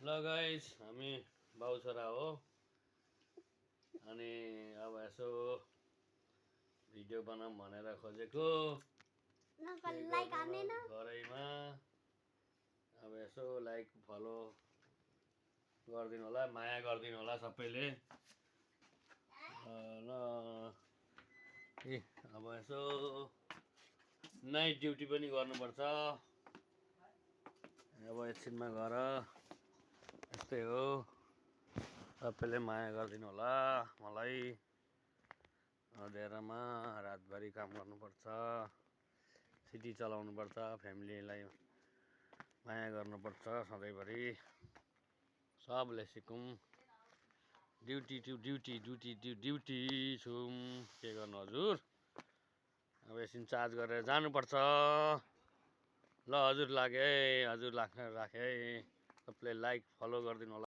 ल गाइस हामी बाउ छोरा हो अनि अब यसो भिडियो बनाऊँ भनेर खोजेको घरैमा अब यसो लाइक फलो गरिदिनु होला, माया गरिदिनु होला सबैले। ल अब यसो नाइट ड्युटी पनि गर्नुपर्छ। अब एकछिनमा गएर यस्तै हो, सबैले माया गरिदिनु होला मलाई। अँध्यारोमा रातभरि काम गर्नुपर्छ, सिटी चलाउनुपर्छ, फ्यामिलीलाई माया गर्नुपर्छ सधैँभरि। सबले सिकौँ, duty to duty duty to duty छौँ, के गर्नु हजुर। अब एकछिन चार्ज गरेर जानुपर्छ। ल हजुर लाग्यो है, हजुर राखेँ है। सबैले लाइक फलो गरिदिनु होला।